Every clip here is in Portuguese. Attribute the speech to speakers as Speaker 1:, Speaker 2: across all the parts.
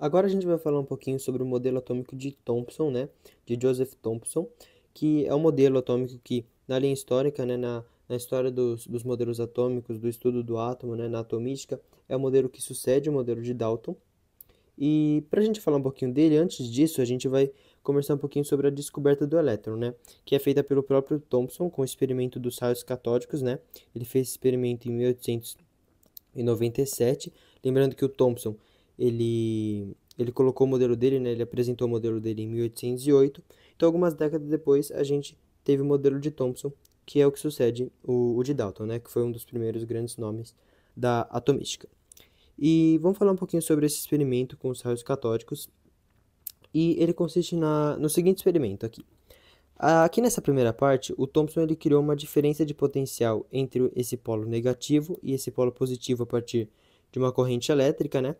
Speaker 1: Agora a gente vai falar um pouquinho sobre o modelo atômico de Thomson, né, de Joseph Thomson, que é um modelo atômico que, na linha histórica, né, na história dos modelos atômicos, do estudo do átomo, né, na atomística, é o modelo que sucede o modelo de Dalton. E para a gente falar um pouquinho dele, antes disso, a gente vai conversar um pouquinho sobre a descoberta do elétron, né, que é feita pelo próprio Thomson com o experimento dos raios catódicos, né. Ele fez esse experimento em 1897, lembrando que o Thomson ele colocou o modelo dele, né, ele apresentou o modelo dele em 1808, então algumas décadas depois a gente teve o modelo de Thomson, que é o que sucede o de Dalton, né, que foi um dos primeiros grandes nomes da atomística. E vamos falar um pouquinho sobre esse experimento com os raios catódicos, e ele consiste no seguinte experimento aqui. Aqui nessa primeira parte, o Thomson ele criou uma diferença de potencial entre esse polo negativo e esse polo positivo a partir de uma corrente elétrica, né?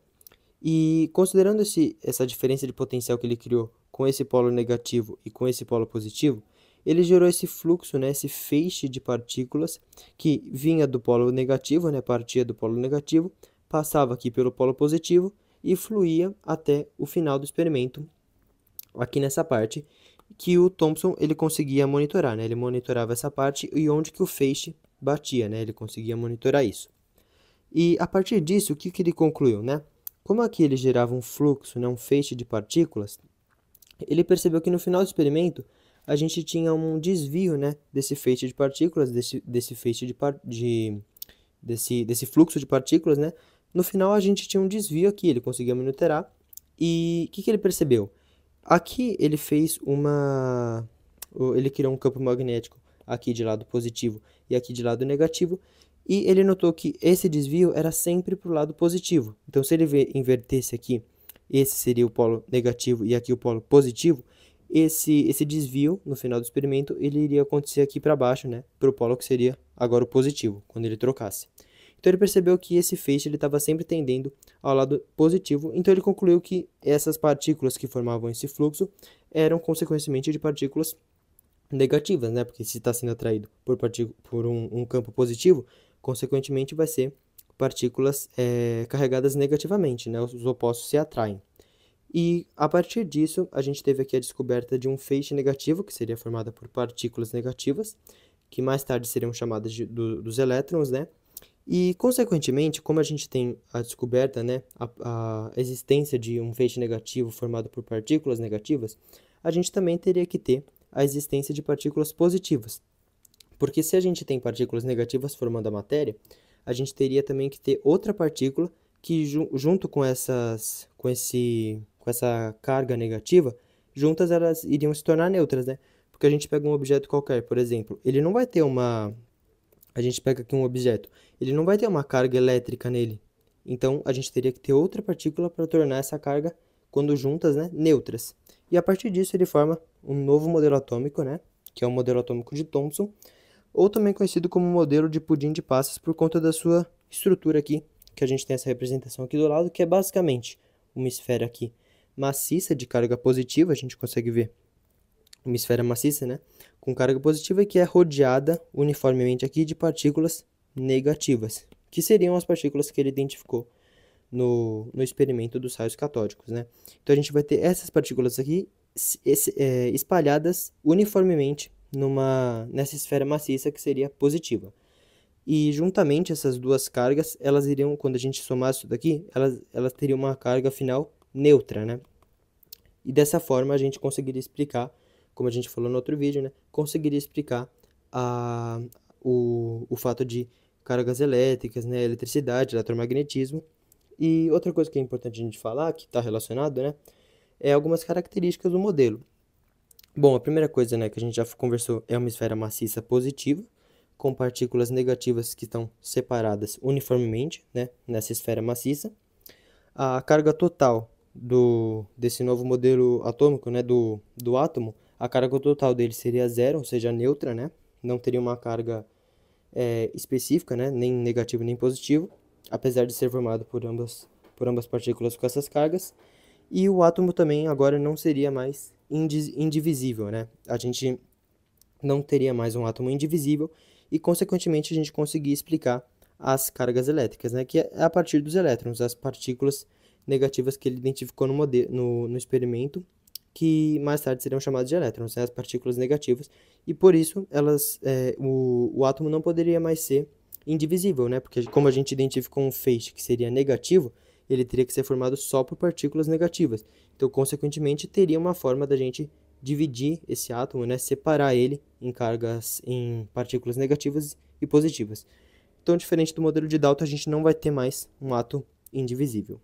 Speaker 1: E considerando essa diferença de potencial que ele criou com esse polo negativo e com esse polo positivo, ele gerou esse fluxo, né, esse feixe de partículas que vinha do polo negativo, né, partia do polo negativo, passava aqui pelo polo positivo e fluía até o final do experimento, aqui nessa parte, que o Thomson ele conseguia monitorar, né? Ele monitorava essa parte e onde que o feixe batia, né? Ele conseguia monitorar isso. E a partir disso, o que ele concluiu, né? Como aqui ele gerava um fluxo, né, um feixe de partículas, ele percebeu que no final do experimento a gente tinha um desvio, né, desse feixe de partículas, desse feixe desse fluxo de partículas, né? No final a gente tinha um desvio aqui, ele conseguia monitorar. E o que ele percebeu? Aqui ele fez ele criou um campo magnético aqui de lado positivo e aqui de lado negativo, e ele notou que esse desvio era sempre para o lado positivo. Então, se ele invertesse aqui, esse seria o polo negativo e aqui o polo positivo, esse desvio, no final do experimento, ele iria acontecer aqui para baixo, né, para o polo que seria agora o positivo, quando ele trocasse. Então ele percebeu que esse feixe estava sempre tendendo ao lado positivo, então ele concluiu que essas partículas que formavam esse fluxo eram consequentemente de partículas negativas, né? Porque se está sendo atraído por um campo positivo, consequentemente vai ser partículas carregadas negativamente, né? Os opostos se atraem. E a partir disso, a gente teve aqui a descoberta de um feixe negativo, que seria formado por partículas negativas, que mais tarde seriam chamadas dos elétrons, né? E, consequentemente, como a gente tem a descoberta, né, a existência de um feixe negativo formado por partículas negativas, a gente também teria que ter a existência de partículas positivas. Porque se a gente tem partículas negativas formando a matéria, a gente teria também que ter outra partícula que, junto com essa carga negativa, juntas elas iriam se tornar neutras, né? Porque a gente pega um objeto qualquer, por exemplo, ele não vai ter a gente pega aqui um objeto, ele não vai ter uma carga elétrica nele. Então, a gente teria que ter outra partícula para tornar essa carga, quando juntas, né, neutras. E a partir disso ele forma um novo modelo atômico, né, que é o modelo atômico de Thomson, ou também conhecido como modelo de pudim de passas por conta da sua estrutura aqui, que a gente tem essa representação aqui do lado, que é basicamente uma esfera aqui maciça de carga positiva, a gente consegue ver uma esfera maciça, né, com carga positiva e que é rodeada uniformemente aqui de partículas negativas, que seriam as partículas que ele identificou no experimento dos raios catódicos, né. Então a gente vai ter essas partículas aqui espalhadas uniformemente nessa esfera maciça que seria positiva. E juntamente essas duas cargas, elas iriam, quando a gente somar isso daqui, elas teriam uma carga final neutra, né? E dessa forma a gente conseguiria explicar, como a gente falou no outro vídeo, né? Conseguiria explicar a, o fato de cargas elétricas, né? Eletricidade, eletromagnetismo. E outra coisa que é importante a gente falar, que está relacionado, né? É algumas características do modelo. Bom, a primeira coisa, né, que a gente já conversou é uma esfera maciça positiva, com partículas negativas que estão separadas uniformemente, né, nessa esfera maciça. A carga total desse novo modelo atômico, né, do átomo, a carga total dele seria zero, ou seja, neutra, né? Não teria uma carga específica, né, nem negativo nem positivo, apesar de ser formado por ambas partículas com essas cargas. E o átomo também agora não seria mais indivisível, né? A gente não teria mais um átomo indivisível e, consequentemente, a gente conseguia explicar as cargas elétricas, né? Que é a partir dos elétrons, as partículas negativas que ele identificou no experimento, que mais tarde seriam chamadas de elétrons, né, as partículas negativas, e por isso o átomo não poderia mais ser indivisível, né, porque como a gente identificou um feixe que seria negativo, ele teria que ser formado só por partículas negativas. Então, consequentemente, teria uma forma da gente dividir esse átomo, né, separar ele em partículas negativas e positivas. Então, diferente do modelo de Dalton, a gente não vai ter mais um átomo indivisível.